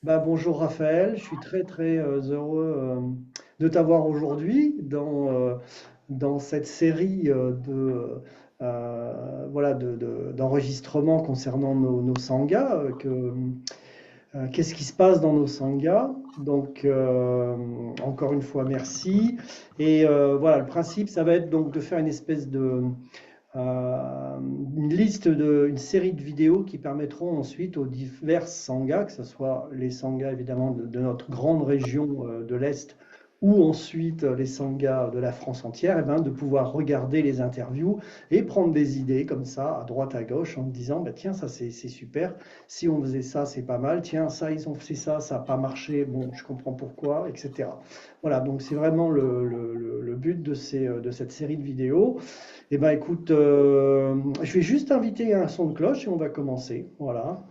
Bah, bonjour Raphaël, je suis très très heureux de t'avoir aujourd'hui dans cette série voilà, d'enregistrements concernant nos sanghas. Qu'est-ce qui se passe dans nos sanghas? Donc, encore une fois, merci. Et voilà, le principe, ça va être donc de faire une espèce euh, une série de vidéos qui permettront ensuite aux divers sanghas, que ce soit les sanghas évidemment de notre grande région de l'Est ou ensuite les sanghas de la France entière, eh ben, de pouvoir regarder les interviews et prendre des idées comme ça à droite à gauche en me disant bah, tiens ça c'est super, si on faisait ça c'est pas mal, tiens ça ils ont fait ça n'a pas marché, bon je comprends pourquoi, etc. Voilà, donc c'est vraiment le but de cette série de vidéos. Eh ben, écoute, je vais juste inviter un son de cloche et on va commencer. Voilà.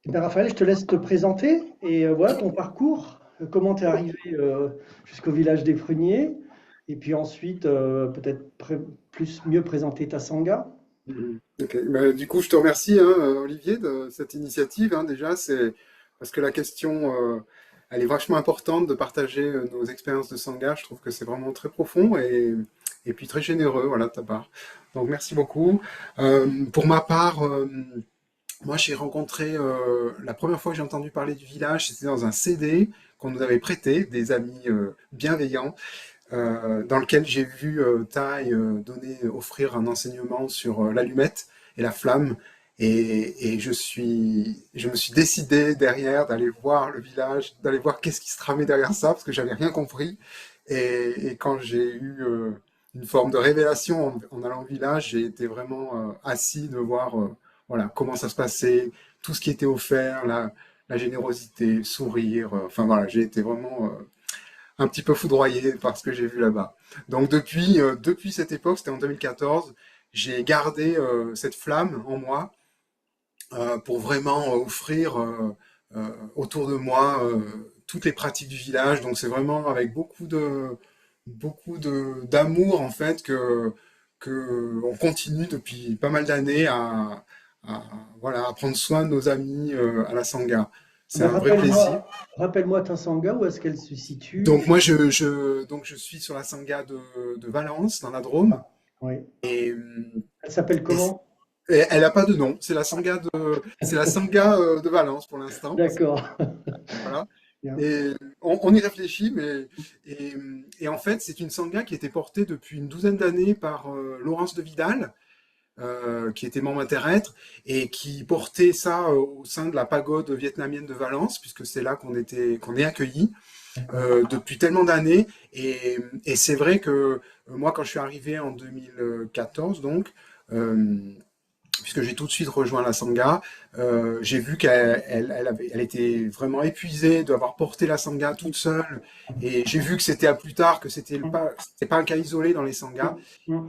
Eh ben, Raphaël, je te laisse te présenter et voilà ton parcours. Comment tu es arrivé jusqu'au village des Pruniers et puis ensuite peut-être mieux présenter ta sangha. Ok. Bah, du coup, je te remercie, hein, Olivier, de cette initiative. Hein, déjà, c'est parce que la question, elle est vachement importante de partager nos expériences de Sangha. Je trouve que c'est vraiment très profond et puis très généreux, voilà, de ta part. Donc, merci beaucoup. Pour ma part, moi, j'ai rencontré la première fois que j'ai entendu parler du village, c'était dans un CD qu'on nous avait prêté, des amis bienveillants dans lequel j'ai vu Thaï offrir un enseignement sur l'allumette et la flamme. Et je me suis décidé derrière d'aller voir le village, d'aller voir qu'est-ce qui se tramait derrière ça, parce que j'avais rien compris. Et quand j'ai eu une forme de révélation en allant au village, j'ai été vraiment assis de voir voilà, comment ça se passait, tout ce qui était offert, la générosité, sourire. Enfin voilà, j'ai été vraiment un petit peu foudroyé par ce que j'ai vu là-bas. Donc depuis cette époque, c'était en 2014, j'ai gardé cette flamme en moi pour vraiment offrir autour de moi toutes les pratiques du village. Donc c'est vraiment avec beaucoup de d'amour en fait que on continue depuis pas mal d'années à voilà à prendre soin de nos amis à la Sangha. Eh C'est ben, un vrai plaisir. rappelle-moi ta sangha, où est-ce qu'elle se situe? Donc moi, donc je suis sur la Sangha de Valence, dans la Drôme, Oui. et, Elle s'appelle et comment? elle n'a pas de nom. C'est la Sangha de Valence pour l'instant. D'accord. Voilà. Bien. Et on y réfléchit, et, et en fait, c'est une Sangha qui était portée depuis une douzaine d'années par Laurence de Vidal, qui était membre interêtre et qui portait ça au sein de la pagode vietnamienne de Valence, puisque c'est là qu'on est accueillis. D'accord. Depuis tellement d'années. Et c'est vrai que moi, quand je suis arrivé en 2014, donc, euh, puisque j'ai tout de suite rejoint la Sangha, j'ai vu elle était vraiment épuisée d'avoir porté la Sangha toute seule. Et j'ai vu que c'était à plus tard, que c'était pas un cas isolé dans les Sanghas.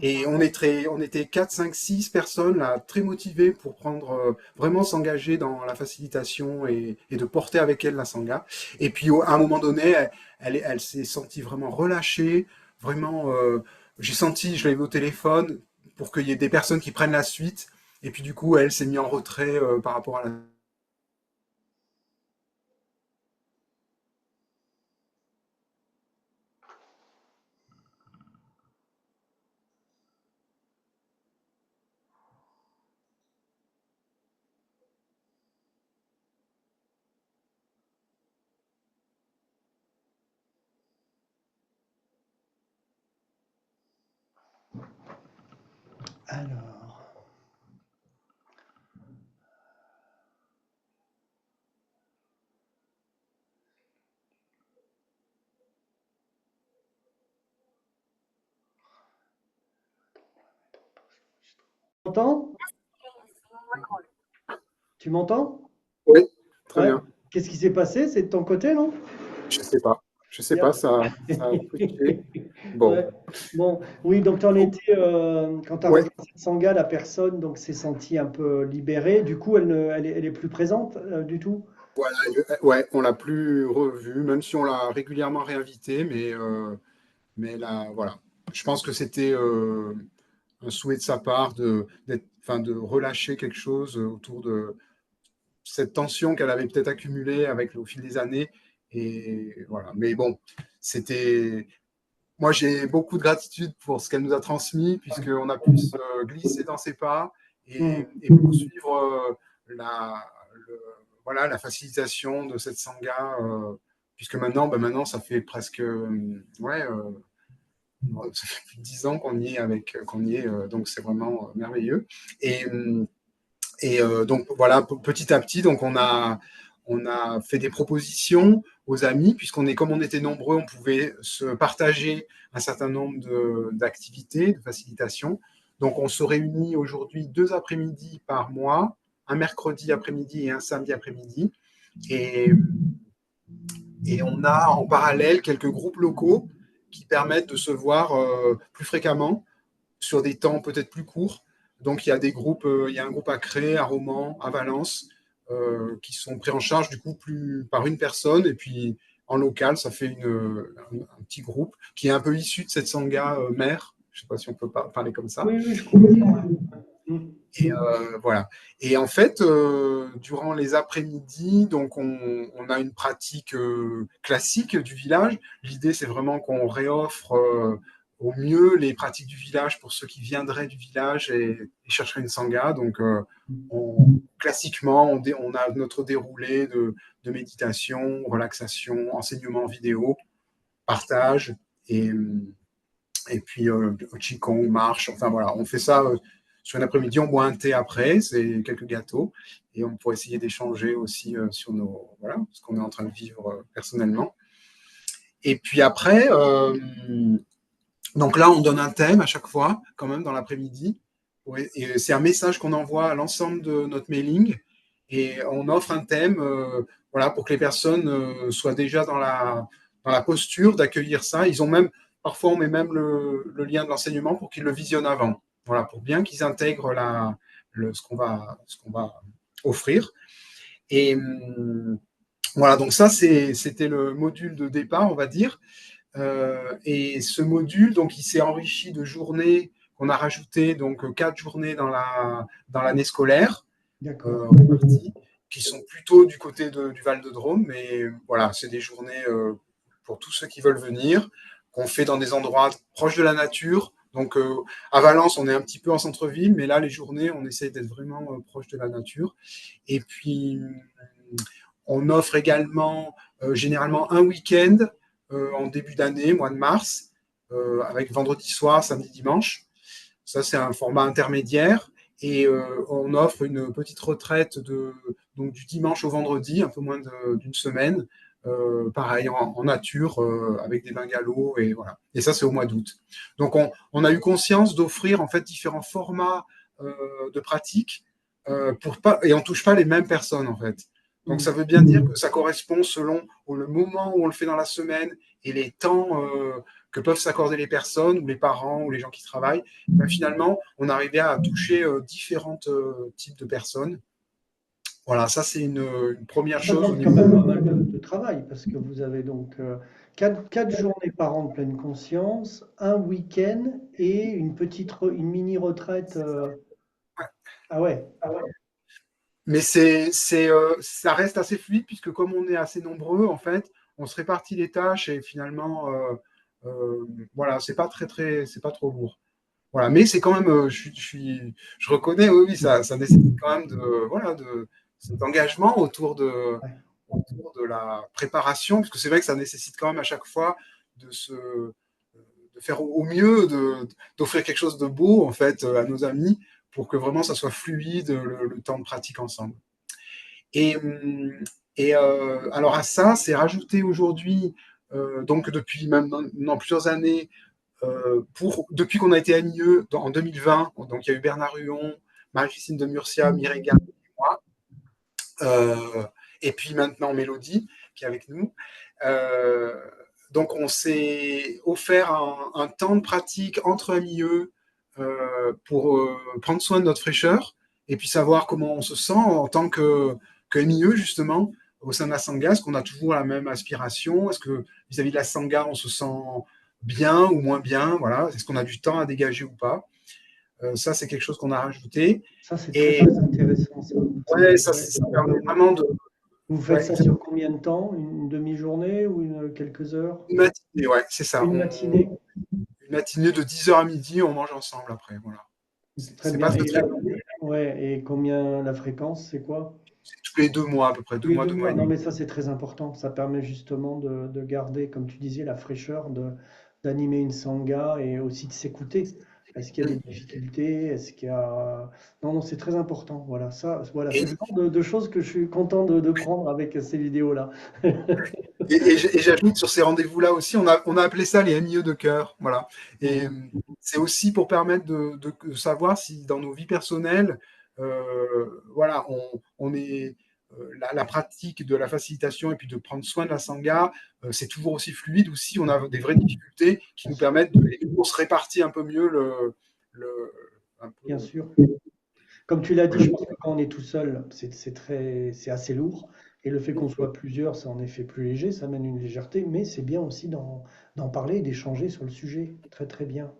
Et on était 4, 5, 6 personnes là, très motivées pour prendre vraiment s'engager dans la facilitation et de porter avec elle la sangha. Et puis à un moment donné, elle s'est sentie vraiment relâchée, vraiment. J'ai senti, je l'ai vu au téléphone pour qu'il y ait des personnes qui prennent la suite. Et puis du coup, elle s'est mise en retrait par rapport à la. Alors, tu m'entends? Tu m'entends? Oui, très Ouais. bien. Qu'est-ce qui s'est passé? C'est de ton côté, non? Je sais pas. Je sais pas, ça a switché. Bon, Ouais. Bon, oui, donc t'en donc, étais, quand tu as ouais, rejoint cette sangha, la personne donc s'est sentie un peu libérée. Du coup, elle est plus présente du tout. voilà, ouais, on l'a plus revu, même si on l'a régulièrement réinvité, mais là, voilà. Je pense que c'était un souhait de sa part enfin, de relâcher quelque chose autour de cette tension qu'elle avait peut-être accumulée avec au fil des années. Et voilà. Mais bon, c'était. Moi, j'ai beaucoup de gratitude pour ce qu'elle nous a transmis, Ouais. puisqu'on a pu se glisser dans ses pas Mhm. et poursuivre la, voilà, la facilitation de cette sangha, puisque maintenant, ça fait presque ouais, ça fait plus de 10 ans qu'on y est, donc c'est vraiment merveilleux. Et, donc voilà, petit à petit, donc on a fait des propositions aux amis, puisqu'on est comme on était nombreux, on pouvait se partager un certain nombre d'activités, de facilitation. Donc on se réunit aujourd'hui 2 après-midi par mois, un mercredi après-midi et un samedi après-midi. Et, et on a en parallèle quelques groupes locaux qui permettent de se voir plus fréquemment sur des temps peut-être plus courts. Donc il y a des groupes, il y a un groupe à Cré, à Romans, à Valence, qui sont pris en charge du coup plus par une personne et puis en local ça fait un petit groupe qui est un peu issu de cette sangha mère. Je ne sais pas si on peut parler comme ça. Oui, oui, je comprends. Ouais. Mhm. Et voilà. Et en fait, durant les après-midi, donc on a une pratique classique du village. L'idée, c'est vraiment qu'on réoffre au mieux les pratiques du village pour ceux qui viendraient du village et chercheraient une sangha. Donc, classiquement, on a notre déroulé de méditation, relaxation, enseignement vidéo, partage et, et puis Qigong, marche. Enfin voilà, on fait ça sur un après-midi, on boit un thé après, c'est quelques gâteaux, et on pourrait essayer d'échanger aussi sur voilà, ce qu'on est en train de vivre personnellement. Et puis après, donc là, on donne un thème à chaque fois, quand même, dans l'après-midi. Ouais, et c'est un message qu'on envoie à l'ensemble de notre mailing, et on offre un thème, voilà, pour que les personnes soient déjà dans la posture d'accueillir ça. Ils ont même, parfois, on met même le lien de l'enseignement pour qu'ils le visionnent avant. Voilà, pour bien qu'ils intègrent ce qu'on va offrir. Et voilà, donc ça, c'était le module de départ, on va dire. Et ce module, donc, il s'est enrichi de journées qu'on a rajoutées, donc 4 journées dans l'année scolaire, D'accord. réparties, qui sont plutôt du côté du Val-de-Drôme, mais voilà, c'est des journées pour tous ceux qui veulent venir, qu'on fait dans des endroits proches de la nature. Donc, à Valence, on est un petit peu en centre-ville, mais là, les journées, on essaie d'être vraiment proche de la nature. Et puis, on offre également généralement un week-end en début d'année, mois de mars, avec vendredi soir, samedi, dimanche. Ça, c'est un format intermédiaire. Et on offre une petite retraite donc du dimanche au vendredi, un peu moins d'une semaine, pareil, en nature, avec des bungalows. Et, voilà. Et ça, c'est au mois d'août. Donc, on a eu conscience d'offrir en fait différents formats de pratique et on ne touche pas les mêmes personnes, en fait. Donc, ça Mhm. veut bien dire que ça correspond selon le moment où on le fait dans la semaine et les temps que peuvent s'accorder les personnes ou les parents ou les gens qui travaillent. Ben, finalement, on arrivait à toucher différents types de personnes. Voilà, ça c'est une première Ça chose au demande quand niveau. même pas mal de travail parce que vous avez donc quatre journées par an de pleine conscience, un week-end et une mini retraite. Ah ouais, Mais ça reste assez fluide puisque comme on est assez nombreux, en fait, on se répartit les tâches et finalement, voilà, c'est pas trop lourd. Voilà, mais c'est quand même, je reconnais, oui, oui, ça nécessite quand même voilà, cet engagement ouais. autour de la préparation, parce que c'est vrai que ça nécessite quand même à chaque fois de faire au mieux, d'offrir quelque chose de beau en fait à nos amis pour que vraiment ça soit fluide le temps de pratique ensemble. Et, alors à ça, c'est rajouté aujourd'hui, donc depuis maintenant plusieurs années, depuis qu'on a été à MIE en 2020, donc il y a eu Bernard Huon, Marie-Christine de Murcia, Mireille Garnier et moi, euh, et puis maintenant Mélodie qui est avec nous. Euh, Donc, on s'est offert un temps de pratique entre MIE pour prendre soin de notre fraîcheur et puis savoir comment on se sent en tant que MIE, justement, au sein de la Sangha. Est-ce qu'on a toujours la même aspiration? Est-ce que vis-à-vis de la Sangha, on se sent bien ou moins bien? Voilà. Est-ce qu'on a du temps à dégager ou pas? Ça, c'est quelque chose qu'on a rajouté. Ça, c'est très, Et très intéressant, ça. ouais, ça permet vraiment de. Vous faites Ouais, ça sur combien de temps? Une demi-journée ou quelques heures? une matinée, ouais, c'est ça. Une matinée? Une matinée de 10h à midi, on mange ensemble après. Voilà. Très C'est pas bien. très, Et très là, long. ouais, et combien la fréquence, c'est quoi? C'est tous les 2 mois à peu près, Tous deux les mois, deux 2 mois mois. et Non, demi. mais ça, c'est très important. Ça permet justement de garder, comme tu disais, la fraîcheur, d'animer une sangha et aussi de s'écouter. Est-ce qu'il y a des difficultés? Est-ce qu'il y a... Non, non, c'est très important. Voilà, ça, voilà, c'est Et, le genre de choses que je suis content de prendre avec ces vidéos-là. et j'ajoute sur ces rendez-vous-là aussi, on a appelé ça les MIE de cœur. Voilà. Et Mhm. c'est aussi pour permettre de savoir si dans nos vies personnelles, voilà, on est. La pratique de la facilitation et puis de prendre soin de la sangha, c'est toujours aussi fluide ou si on a des vraies difficultés qui Bien nous sûr, permettent on se répartit un peu mieux le, un bien peu, sûr. Comme tu l'as dit, voilà. je pense que quand on est tout seul, c'est assez lourd. Et le fait qu'on soit plusieurs, c'est en effet plus léger, ça amène une légèreté, mais c'est bien aussi d'en parler et d'échanger sur le sujet. Très, très bien.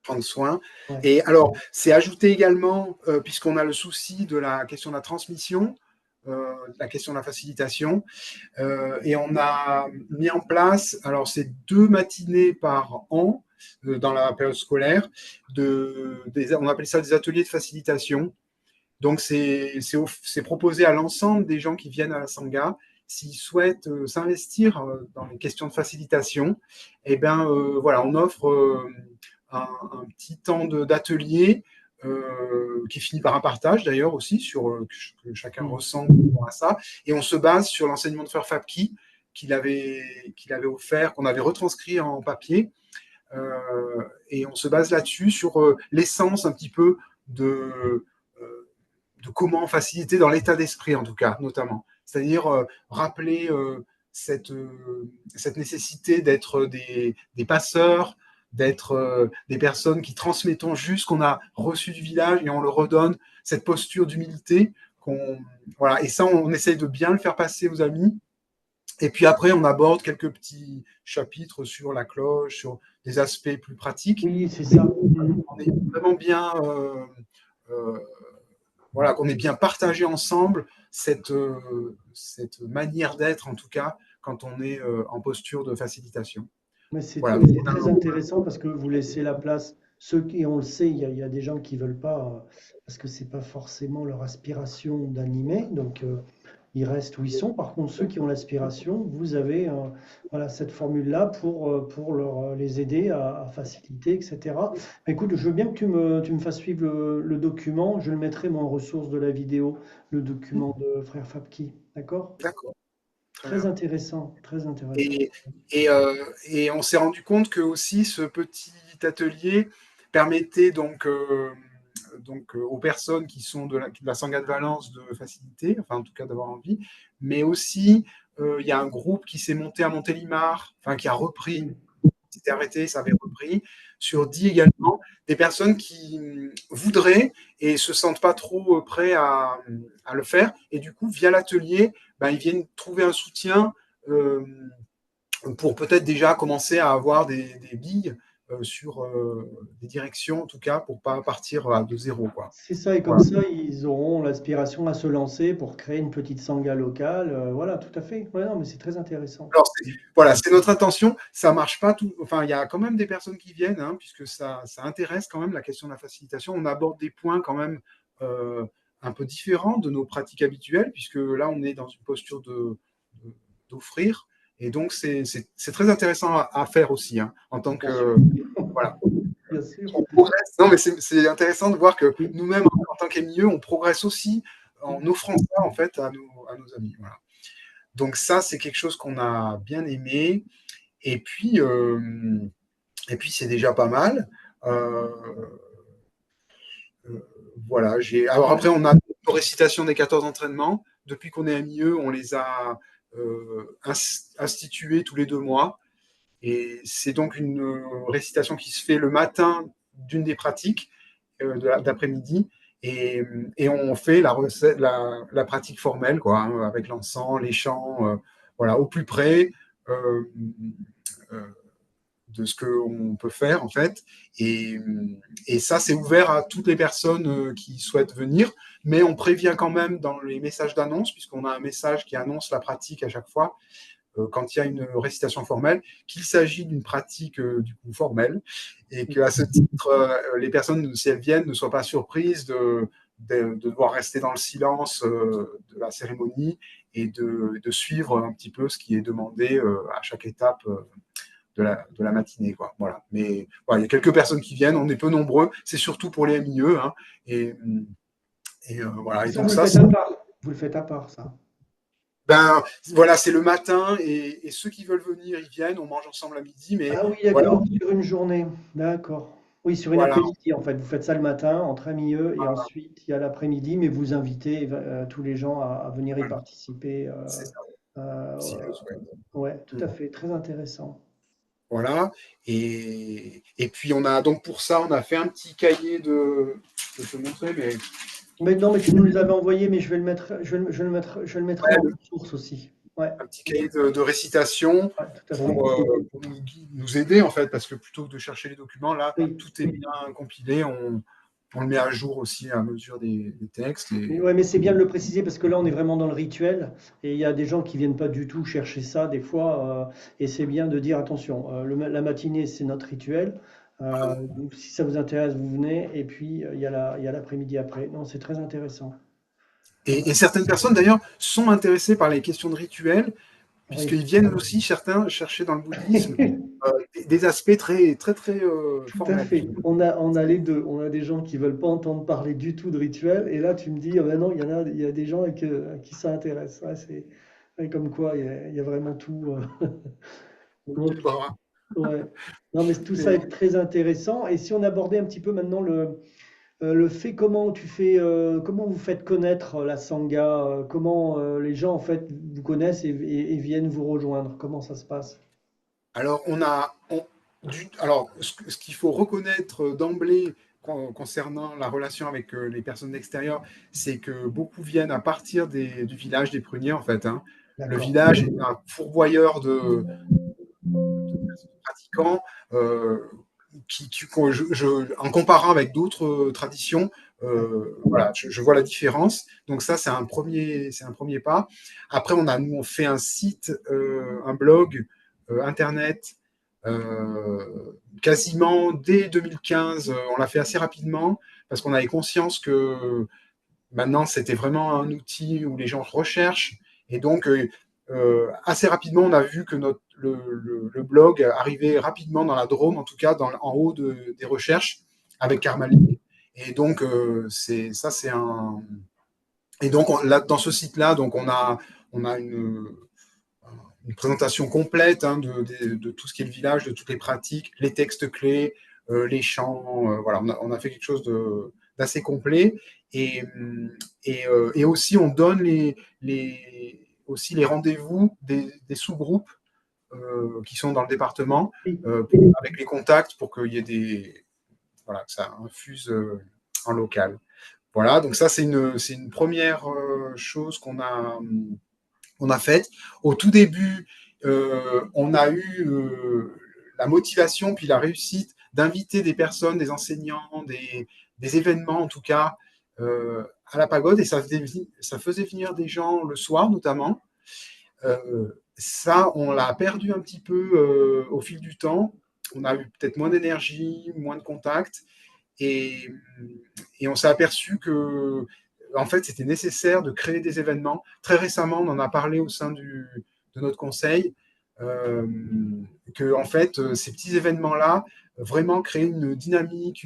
Prendre soin. Ouais. Et alors, c'est ajouté également, puisqu'on a le souci de la question de la transmission, la question de la facilitation, et on a mis en place, alors c'est 2 matinées par an dans la période scolaire, on appelle ça des ateliers de facilitation. Donc, c'est proposé à l'ensemble des gens qui viennent à la Sangha. S'ils souhaitent s'investir dans les questions de facilitation, eh ben, voilà, on offre un petit temps d'atelier qui finit par un partage d'ailleurs aussi sur que chacun Mm. ressent par rapport à ça. Et on se base sur l'enseignement de Frère Fabki qu'il avait offert, qu'on avait retranscrit en papier. Et on se base là-dessus sur l'essence un petit peu de, de comment faciliter dans l'état d'esprit, en tout cas, notamment. C'est-à-dire rappeler cette nécessité d'être des passeurs, d'être des personnes qui transmettons juste ce qu'on a reçu du village et on le redonne, cette posture d'humilité. Voilà. Et ça, on essaye de bien le faire passer aux amis. Et puis après, on aborde quelques petits chapitres sur la cloche, sur des aspects plus pratiques. Oui, c'est Mais ça. Mm. on est vraiment bien euh, voilà, qu'on ait bien partagé ensemble cette manière d'être, en tout cas, quand on est en posture de facilitation. Mais Voilà. c'est très intéressant parce que vous laissez la place. Et on le sait, il y a des gens qui veulent pas, parce que c'est pas forcément leur aspiration d'animer. Donc, ils restent où ils sont. Par contre, ceux qui ont l'aspiration, vous avez voilà, cette formule-là pour les aider à faciliter, etc. Écoute, je veux bien que tu me fasses suivre le document. Je le mettrai moi, en ressource de la vidéo, le document de Frère Fabki. D'accord? D'accord, très Très bien. intéressant, très intéressant. Et on s'est rendu compte que aussi ce petit atelier permettait donc aux personnes qui sont de la Sangha de Valence de faciliter, enfin en tout cas d'avoir envie, mais aussi il y a un groupe qui s'est monté à Montélimar, enfin qui a repris, Oui. c'était arrêté, ça avait repris, sur 10 également, des personnes qui voudraient et se sentent pas trop prêts à le faire, et du coup, via l'atelier, ben, ils viennent trouver un soutien euh, pour peut-être déjà commencer à avoir des billes sur des directions, en tout cas, pour pas partir de zéro, quoi. C'est ça, et comme Voilà. ça, ils auront l'aspiration à se lancer pour créer une petite sangha locale. Voilà, tout à fait. Ouais, non, mais c'est très intéressant. Alors, voilà, c'est notre intention. Ça marche pas tout. Enfin, il y a quand même des personnes qui viennent, hein, puisque ça intéresse quand même la question de la facilitation. On aborde des points quand même euh, un peu différents de nos pratiques habituelles, puisque là, on est dans une posture d'offrir. Et donc, c'est très intéressant à faire aussi, hein, en tant Bien sûr, que. Voilà. bien sûr. On progresse. Non, mais c'est intéressant de voir que Oui. nous-mêmes, en tant qu'MIE, on progresse aussi en offrant ça, en fait, à nos amis. Voilà. Donc ça, c'est quelque chose qu'on a bien aimé. Et puis, c'est déjà pas mal. Euh, voilà. Alors après, on a nos récitations des 14 entraînements. Depuis qu'on est MIE, on les a institués tous les 2 mois. Et c'est donc une récitation qui se fait le matin d'une des pratiques d'après-midi. Et on fait la pratique formelle, quoi, hein, avec l'encens, les chants, voilà, au plus près euh, euh, de ce qu'on peut faire, en fait. Et, et ça, c'est ouvert à toutes les personnes qui souhaitent venir, mais on prévient quand même dans les messages d'annonce, puisqu'on a un message qui annonce la pratique à chaque fois, quand il y a une récitation formelle, qu'il s'agit d'une pratique du coup formelle, et qu'à ce titre, les personnes, si elles viennent, ne soient pas surprises de devoir rester dans le silence de la cérémonie et de suivre un petit peu ce qui est demandé à chaque étape de la matinée, quoi. Voilà. Mais voilà, il y a quelques personnes qui viennent, on est peu nombreux, c'est surtout pour les MIE, hein, et, voilà. Et Ça, donc vous le ça, faites à part. Vous le faites à part, ça. ben voilà, c'est le matin et ceux qui veulent venir, ils viennent, on mange ensemble à midi, mais Ah oui, voilà, d'accord, sur une journée. D'accord. Oui, sur une voilà, après-midi, en fait. Vous faites ça le matin, entre amis, et ensuite, il y a l'après-midi, mais vous invitez tous les gens à venir y voilà, participer. c'est ça, s'ils Euh, le souhaitent. ouais, tout Mm. à fait, très intéressant. Voilà. Et puis on a donc pour ça, on a fait un petit cahier je vais te montrer, mais Mais non, mais tu nous les avais envoyés, mais je vais le mettre, je le mettrai ouais, en ressource aussi. Ouais, un petit cahier de récitation ouais, tout à fait. pour nous aider en fait, parce que plutôt que de chercher les documents, là, Oui. tout est bien compilé, on le met à jour aussi à mesure des textes. Mais, Et ouais, mais c'est bien de le préciser parce que là, on est vraiment dans le rituel et il y a des gens qui viennent pas du tout chercher ça des fois. Et c'est bien de dire attention, la matinée, c'est notre rituel. Donc, si ça vous intéresse, vous venez. Et puis, il y a l'après-midi après. Non, c'est très intéressant. et certaines personnes, d'ailleurs, sont intéressées par les questions de rituel, Oui, puisqu'ils viennent aussi, certains, chercher dans le bouddhisme des aspects très, très, très tout à formels. fait. On a les deux. On a des gens qui veulent pas entendre parler du tout de rituel. Et là, tu me dis, ah ben non, il y a des gens à qui ça intéresse. Ouais, ouais, comme quoi, il y a vraiment tout. Donc, Voilà. ouais. Non, mais tout ça Et est très intéressant. Et si on abordait un petit peu maintenant le fait, comment vous faites connaître la Sangha, comment les gens en fait vous connaissent et viennent vous rejoindre, comment ça se passe? alors, alors, ce qu'il faut reconnaître d'emblée concernant la relation avec les personnes extérieures, c'est que beaucoup viennent à partir du village des pruniers, en fait, hein. Le D'accord. village est un fourvoyeur de pratiquants en comparant avec d'autres traditions, Ouais. voilà, je vois la différence. Donc ça, c'est un premier pas. Après, nous, on fait un site, un blog, internet, quasiment dès 2015. On l'a fait assez rapidement parce qu'on avait conscience que maintenant, c'était vraiment un outil où les gens recherchent. Et donc, assez rapidement, on a vu que le blog arrivait rapidement dans la Drôme, en tout cas en haut des recherches avec Karmali. Et donc, ça, c'est un. Et donc, là, dans ce site-là, donc on a une présentation complète, hein, de tout ce qui est le village, de toutes les pratiques, les textes clés, les chants. Voilà, on a fait quelque chose d'assez complet. Et, et aussi, on donne aussi les rendez-vous des sous-groupes qui sont dans le département, Oui. avec les contacts pour qu'il y ait voilà, que ça infuse en local. Voilà, donc ça, c'est une première chose qu'on a faite. Au tout début, on a eu la motivation puis la réussite d'inviter des personnes, des enseignants, des événements en tout cas, à la pagode, et ça faisait venir des gens le soir notamment. Ça, on l'a perdu un petit peu au fil du temps. On a eu peut-être moins d'énergie, moins de contact, et, et on s'est aperçu que, en fait, c'était nécessaire de créer des événements. Très récemment, on en a parlé au sein de notre conseil, euh, que, en fait, ces petits événements-là vraiment créaient une dynamique,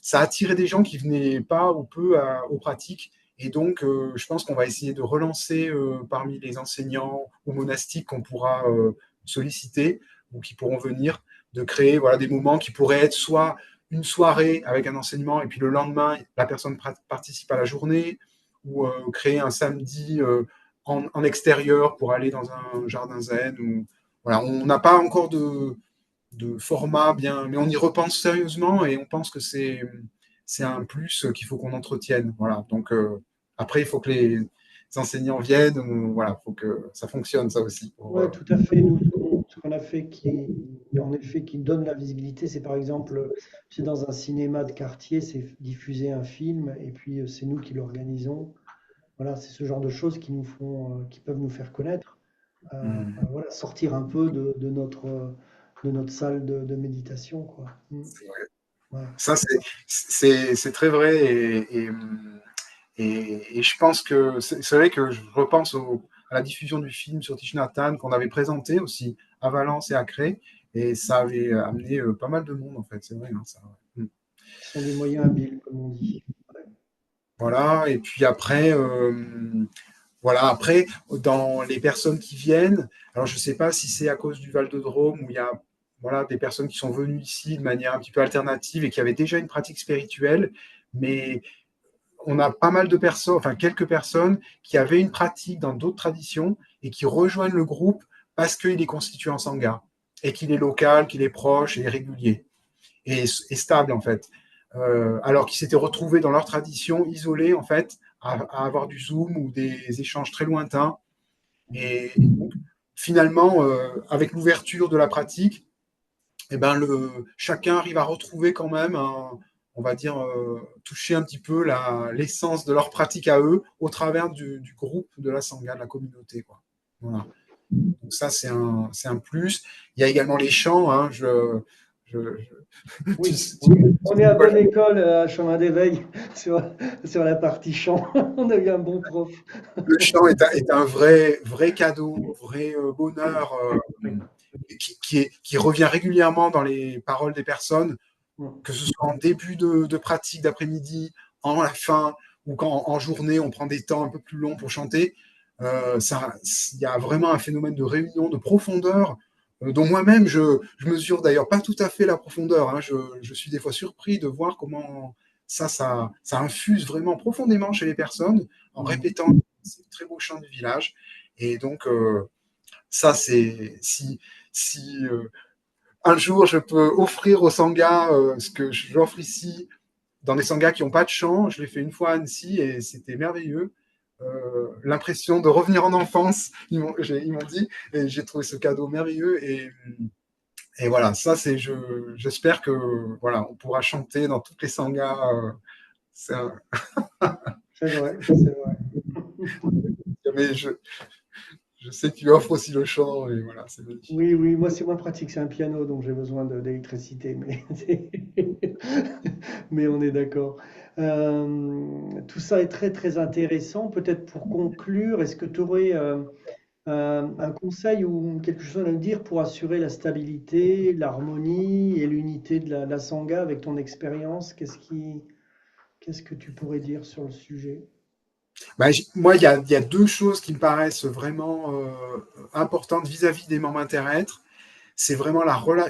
ça attirait des gens qui venaient pas ou peu aux pratiques. Et donc, je pense qu'on va essayer de relancer parmi les enseignants ou monastiques qu'on pourra solliciter ou qui pourront venir, de créer, voilà, des moments qui pourraient être soit une soirée avec un enseignement et puis le lendemain, la personne participe à la journée, ou créer un samedi en extérieur pour aller dans un jardin zen, voilà, on n'a pas encore de format bien, mais on y repense sérieusement et on pense que c'est un plus qu'il faut qu'on entretienne. Voilà. Donc après, il faut que les enseignants viennent. Voilà, il faut que ça fonctionne ça aussi. Ouais, tout à fait. Nous, ce qu'on a fait en effet, qui donne la visibilité, c'est par exemple, c'est dans un cinéma de quartier, c'est diffuser un film, et puis c'est nous qui l'organisons. Voilà, c'est ce genre de choses qui peuvent nous faire connaître. Hum, Voilà, sortir un peu de notre salle de méditation, quoi. c'est vrai. Ouais. Ça, c'est très vrai et je pense que c'est vrai que je repense à la diffusion du film sur Thich Nhat Hanh qu'on avait présenté aussi à Valence et à Cré et ça avait amené pas mal de monde en fait, c'est vrai. Hein, ça, ouais. Ce sont des moyens habiles, comme on dit. Ouais. Voilà, et puis après, voilà, après, dans les personnes qui viennent, alors je ne sais pas si c'est à cause du Val-de-Drôme où il y a voilà, des personnes qui sont venues ici de manière un petit peu alternative et qui avaient déjà une pratique spirituelle, mais on a pas mal de personnes, enfin quelques personnes qui avaient une pratique dans d'autres traditions et qui rejoignent le groupe parce qu'il est constitué en sangha et qu'il est local, qu'il est proche et régulier et stable en fait. Alors qu'ils s'étaient retrouvés dans leur tradition, isolés en fait, à avoir du Zoom ou des échanges très lointains. Et donc, finalement, avec l'ouverture de la pratique, eh ben chacun arrive à retrouver quand même, on va dire, toucher un petit peu l'essence de leur pratique à eux au travers du groupe, de la sangha, de la communauté. Quoi. Voilà. Donc ça, c'est un plus. Il y a également les chants. Hein, tu, Oui, tu- on est à bonne école à Chemin d'éveil sur la partie chant. On a eu un bon prof. le chant est un vrai cadeau, vrai bonheur qui revient régulièrement dans les paroles des personnes, que ce soit en début de pratique d'après-midi, en la fin, ou quand en journée, on prend des temps un peu plus longs pour chanter. Il y a vraiment un phénomène de réunion, de profondeur, dont moi-même, je mesure d'ailleurs pas tout à fait la profondeur. Hein. Je suis des fois surpris de voir comment ça infuse vraiment profondément chez les personnes en répétant ces très beaux chants du village. Et donc, ça, c'est si un jour je peux offrir aux sanghas ce que j'offre ici dans des sanghas qui n'ont pas de chant. Je l'ai fait une fois à Annecy et c'était merveilleux. L'impression de revenir en enfance, ils m'ont dit, et j'ai trouvé ce cadeau merveilleux. Et voilà, ça, j'espère que voilà, on pourra chanter dans toutes les sanghas. Un, C'est vrai, c'est vrai. mais je sais que tu offres aussi le chant, et voilà, c'est magnifique. Oui, oui, moi c'est moins pratique, c'est un piano, donc j'ai besoin d'électricité, mais on est d'accord. Tout ça est très très intéressant. Peut-être pour conclure, est-ce que tu aurais un conseil ou quelque chose à nous dire pour assurer la stabilité, l'harmonie et l'unité de la sangha avec ton expérience? Qu'est-ce que tu pourrais dire sur le sujet? Bah, moi, il y a deux choses qui me paraissent vraiment importantes vis-à-vis des membres interêtres. C'est vraiment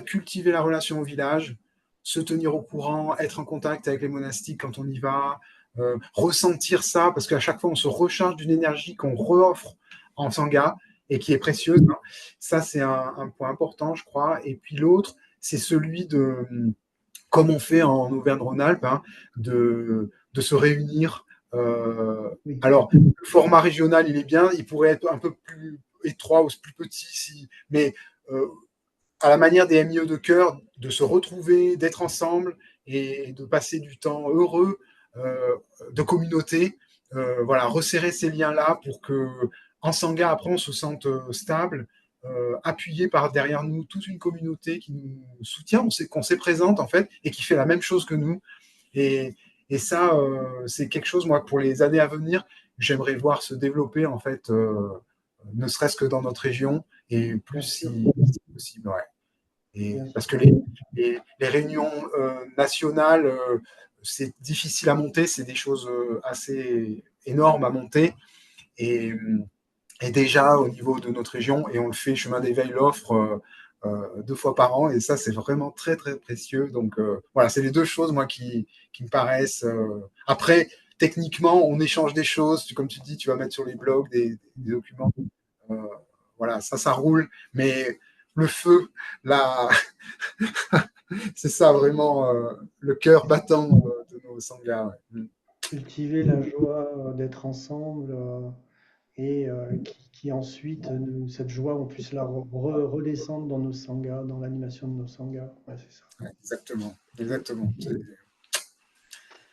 cultiver la relation au village, se tenir au courant, être en contact avec les monastiques quand on y va, ressentir ça, parce qu'à chaque fois, on se recharge d'une énergie qu'on reoffre en sangha et qui est précieuse. Hein. Ça, c'est un point important, je crois. Et puis l'autre, c'est celui de, comme on fait en Auvergne-Rhône-Alpes, hein, de se réunir. Oui, Alors, le format régional, il est bien, il pourrait être un peu plus étroit ou plus petit, mais à la manière des MIE de cœur, de se retrouver, d'être ensemble et de passer du temps heureux de communauté. Voilà, resserrer ces liens-là pour que en Sangha, après, on se sente stable, appuyé par derrière nous toute une communauté qui nous soutient, qu'on s'est présente en fait, et qui fait la même chose que nous. Et, et ça, c'est quelque chose, moi, pour les années à venir, j'aimerais voir se développer en fait, ne serait-ce que dans notre région, et plus bien sûr, si possible. Ouais. bien Parce sûr. que les réunions nationales, c'est difficile à monter, c'est des choses assez énormes à monter. Et, et déjà au niveau de notre région, et on le fait, Chemin d'éveil l'offre 2 fois par an, et ça c'est vraiment très très précieux. Donc voilà, c'est les deux choses moi qui me paraissent. Après, techniquement, on échange des choses, comme tu dis, tu vas mettre sur les blogs des documents. Euh, voilà, ça roule, mais le feu, la... c'est ça vraiment le cœur battant de nos sanghas. Ouais. Cultiver la joie d'être ensemble et qui ensuite, cette joie, on puisse la redescendre dans nos sanghas, dans l'animation de nos sanghas. Ouais, c'est ça. Ouais, exactement, exactement.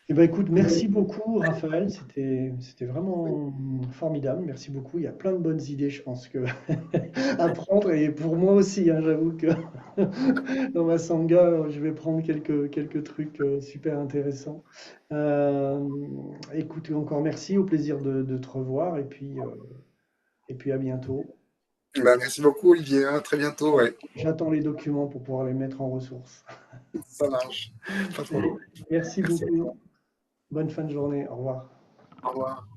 Eh ben, écoute, merci beaucoup, Raphaël. C'était vraiment formidable. Merci beaucoup. Il y a plein de bonnes idées, je pense, à prendre. Et pour moi aussi, hein, j'avoue que dans ma sangha, je vais prendre quelques trucs super intéressants. Euh, Écoute, encore merci. Au plaisir de te revoir. Et puis à bientôt. Ben, merci beaucoup, Olivier. À très bientôt. Ouais. J'attends les documents pour pouvoir les mettre en ressources. Ça marche. Pas trop long. Merci Merci. beaucoup. Bonne fin de journée. Au revoir. Au revoir.